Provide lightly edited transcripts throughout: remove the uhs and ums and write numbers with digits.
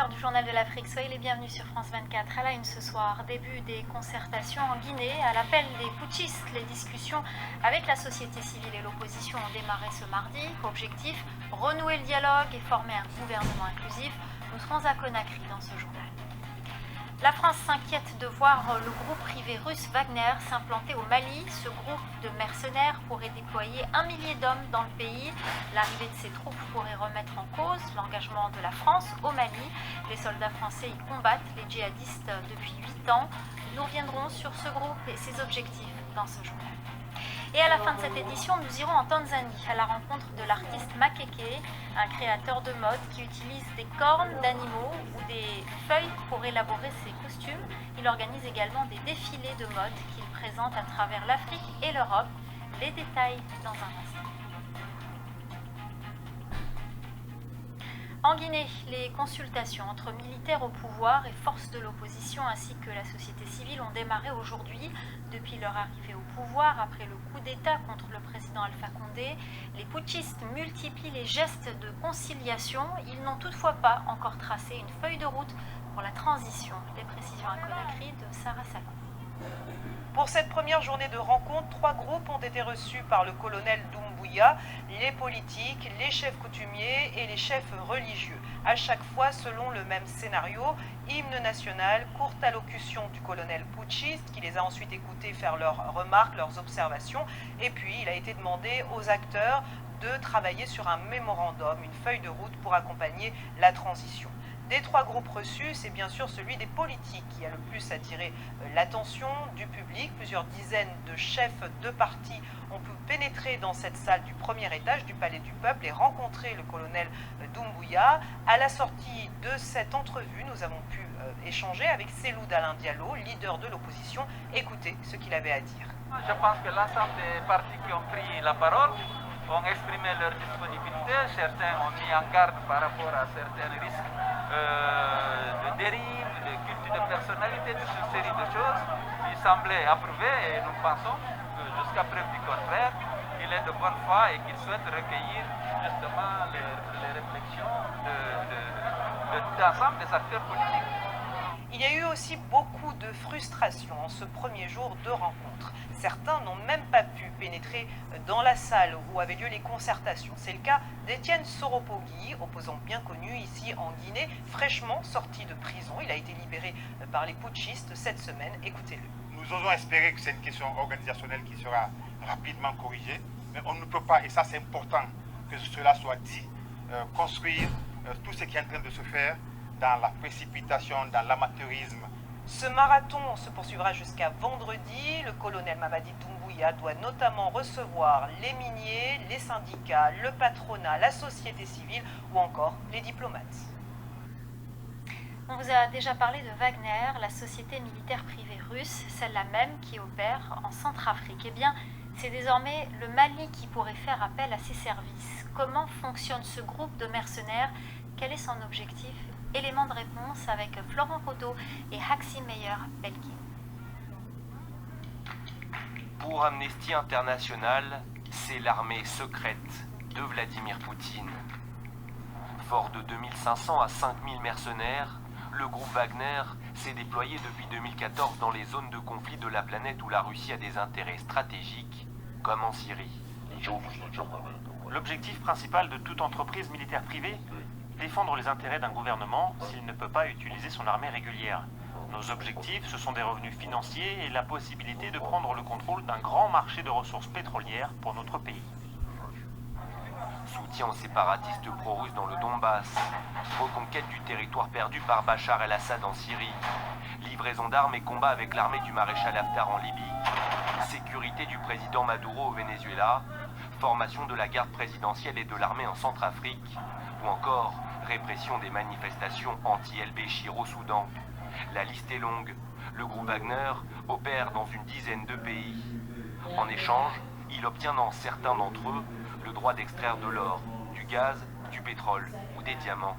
l'heure du journal de l'Afrique, soyez les bienvenus sur France 24. À la une ce soir, début des concertations en Guinée. À l'appel des putschistes, les discussions avec la société civile et l'opposition ont démarré ce mardi. Objectif, renouer le dialogue et former un gouvernement inclusif. Nous serons à Conakry dans ce journal. La France s'inquiète de voir le groupe privé russe Wagner s'implanter au Mali. Ce groupe de mercenaires pourrait déployer 1 millier d'hommes dans le pays. L'arrivée de ces troupes pourrait remettre en cause l'engagement de la France au Mali. Les soldats français y combattent les djihadistes depuis 8 ans. Nous reviendrons sur ce groupe et ses objectifs dans ce journal. Et à la fin de cette édition, nous irons en Tanzanie à la rencontre de l'artiste Makeke, un créateur de mode qui utilise des cornes d'animaux ou des feuilles pour élaborer ses costumes. Il organise également des défilés de mode qu'il présente à travers l'Afrique et l'Europe. Les détails dans un instant. En Guinée, les consultations entre militaires au pouvoir et forces de l'opposition ainsi que la société civile ont démarré aujourd'hui. Depuis leur arrivée au pouvoir, après le coup d'État contre le président Alpha Condé, les putschistes multiplient les gestes de conciliation. Ils n'ont toutefois pas encore tracé une feuille de route pour la transition. Les précisions à Conakry de Sarah Salon. Pour cette première journée de rencontre, 3 groupes ont été reçus par le colonel Doumbouya, les politiques, les chefs coutumiers et les chefs religieux. À chaque fois, selon le même scénario, hymne national, courte allocution du colonel putschiste qui les a ensuite écoutés faire leurs remarques, leurs observations. Et puis, il a été demandé aux acteurs de travailler sur un mémorandum, une feuille de route pour accompagner la transition. Des 3 groupes reçus, c'est bien sûr celui des politiques qui a le plus attiré l'attention du public. Plusieurs dizaines de chefs de partis ont pu pénétrer dans cette salle du premier étage du Palais du Peuple et rencontrer le colonel Doumbouya. À la sortie de cette entrevue, nous avons pu échanger avec Cellou Dalein Diallo, leader de l'opposition. Écoutez ce qu'il avait à dire. Je pense que l'ensemble des partis qui ont pris la parole ont exprimé leur disponibilité. Certains ont mis en garde par rapport à certains risques de dérive, de culte de personnalité, de toute série de choses. Ils semblaient approuver et nous pensons que jusqu'à preuve du contraire, il est de bonne foi et qu'il souhaite recueillir justement les réflexions de l'ensemble des acteurs politiques. Il y a eu aussi beaucoup de frustration en ce premier jour de rencontre. Certains n'ont même pas pu pénétrer dans la salle où avaient lieu les concertations. C'est le cas d'Étienne Soropogui, opposant bien connu ici en Guinée, fraîchement sorti de prison. Il a été libéré par les putschistes cette semaine. Écoutez-le. Nous osons espérer que c'est une question organisationnelle qui sera rapidement corrigée, mais on ne peut pas, et ça c'est important que cela soit dit, construire tout ce qui est en train de se faire dans la précipitation, dans l'amateurisme. Ce marathon se poursuivra jusqu'à vendredi. Le colonel Mamadi Doumbouya doit notamment recevoir les miniers, les syndicats, le patronat, la société civile ou encore les diplomates. On vous a déjà parlé de Wagner, la société militaire privée russe, celle-là même qui opère en Centrafrique. Eh bien, c'est désormais le Mali qui pourrait faire appel à ses services. Comment fonctionne ce groupe de mercenaires? Quel est son objectif? Élément de réponse avec Florent Rodeau et Haxi Meyer-Belkin. Pour Amnesty International, c'est l'armée secrète de Vladimir Poutine. Fort de 2500 à 5000 mercenaires, le groupe Wagner s'est déployé depuis 2014 dans les zones de conflit de la planète où la Russie a des intérêts stratégiques, comme en Syrie. L'objectif principal de toute entreprise militaire privée, défendre les intérêts d'un gouvernement s'il ne peut pas utiliser son armée régulière. Nos objectifs, ce sont des revenus financiers et la possibilité de prendre le contrôle d'un grand marché de ressources pétrolières pour notre pays. Soutien aux séparatistes pro-russes dans le Donbass, reconquête du territoire perdu par Bachar el-Assad en Syrie, livraison d'armes et combat avec l'armée du maréchal Haftar en Libye, sécurité du président Maduro au Venezuela, formation de la garde présidentielle et de l'armée en Centrafrique, ou encore répression des manifestations anti-El-Béchir au Soudan. La liste est longue. Le groupe Wagner opère dans une dizaine de pays. En échange, il obtient dans certains d'entre eux le droit d'extraire de l'or, du gaz, du pétrole ou des diamants.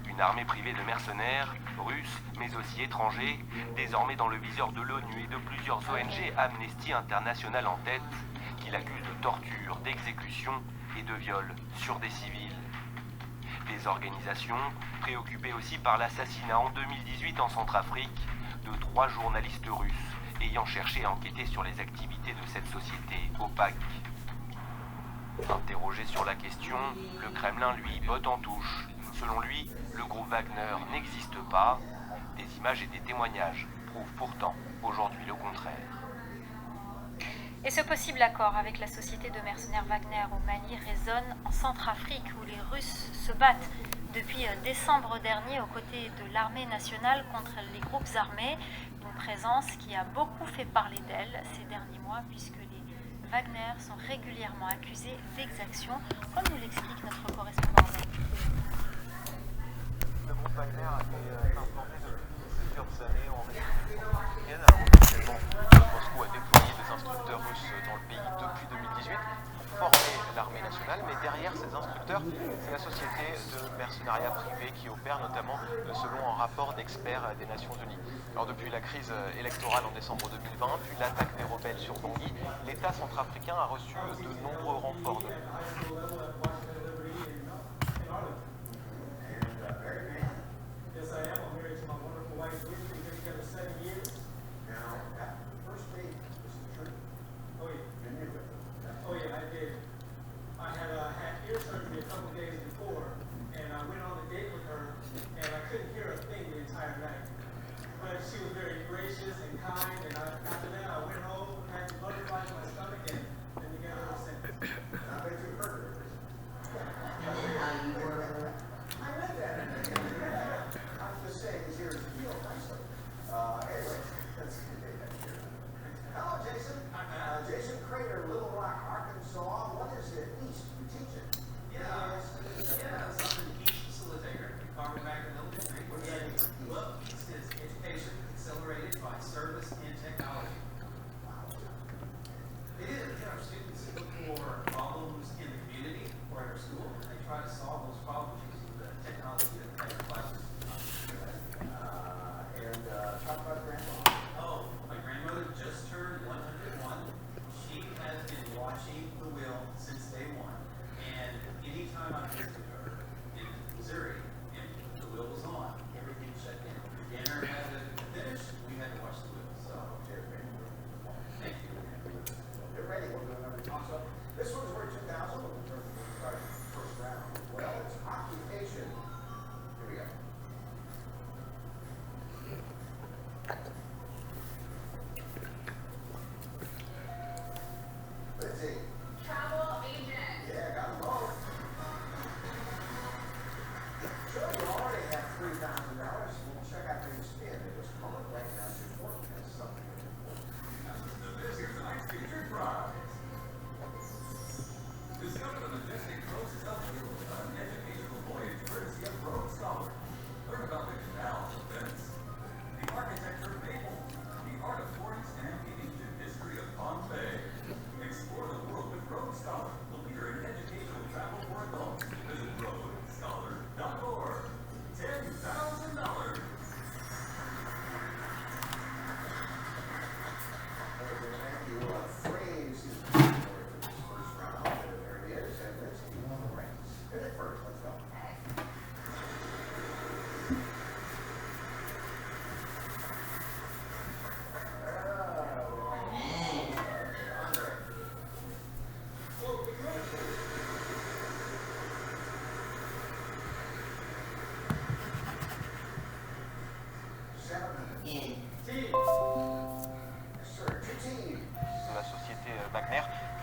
Une armée privée de mercenaires, russes, mais aussi étrangers, désormais dans le viseur de l'ONU et de plusieurs ONG, Amnesty International en tête, qui l'accusent de torture, d'exécution et de viol sur des civils. Les organisations, préoccupées aussi par l'assassinat en 2018 en Centrafrique de 3 journalistes russes ayant cherché à enquêter sur les activités de cette société opaque. Interrogé sur la question, le Kremlin lui botte en touche. Selon lui, le groupe Wagner n'existe pas. Des images et des témoignages prouvent pourtant aujourd'hui le contraire. Et ce possible accord avec la société de mercenaires Wagner au Mali résonne en Centrafrique où les Russes se battent depuis décembre dernier aux côtés de l'armée nationale contre les groupes armés. Une présence qui a beaucoup fait parler d'elle ces derniers mois puisque les Wagner sont régulièrement accusés d'exactions, comme nous l'explique notre correspondant. Le groupe Wagner est implanté depuis plusieurs années en République centrafricaine. Alors, Moscou a déployé des instructeurs russes dans le pays depuis 2018 pour former l'armée nationale, mais derrière ces instructeurs, c'est la société de mercenariat privé qui opère notamment selon un rapport d'experts des Nations Unies. Alors depuis la crise électorale en décembre 2020, puis l'attaque des rebelles sur Bangui, l'État centrafricain a reçu de nombreux renforts de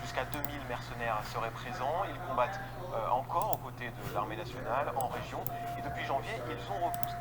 Jusqu'à 2000 mercenaires seraient présents. Ils combattent encore aux côtés de l'armée nationale en région. Et depuis janvier, ils ont repoussé.